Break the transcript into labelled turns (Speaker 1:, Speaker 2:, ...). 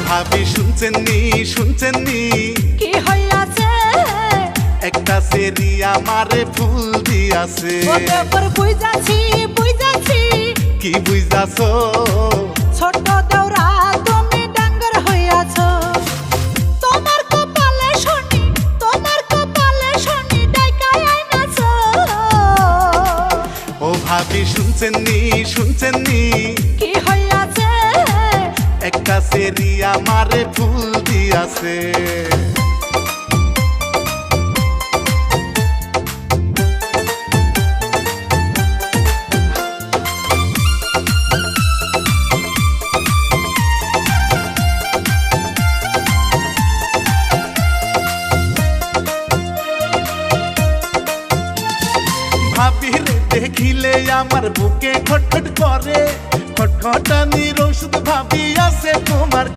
Speaker 1: ভাবি শুনছেননি
Speaker 2: কি হইয়াছে
Speaker 1: একটা সেরি আমারে ফুল দিয়াছে
Speaker 2: ওরে পর বুঝাছি
Speaker 1: কি বুঝাছো
Speaker 2: ছোট দেওরা তুমি ডাঙ্গর হইয়াছো তোমার কপালে শনি ডাইকাই আইনাছো
Speaker 1: ও ভাবি শুনছেননি
Speaker 2: কি হইয়াছে
Speaker 1: একটা সেরি আমারে ফুল দিয়াছে ভাবিরে দেখিলে আমার বুকে খটখট করে খটখটানির ওষুধ ভাবি আছে তোমার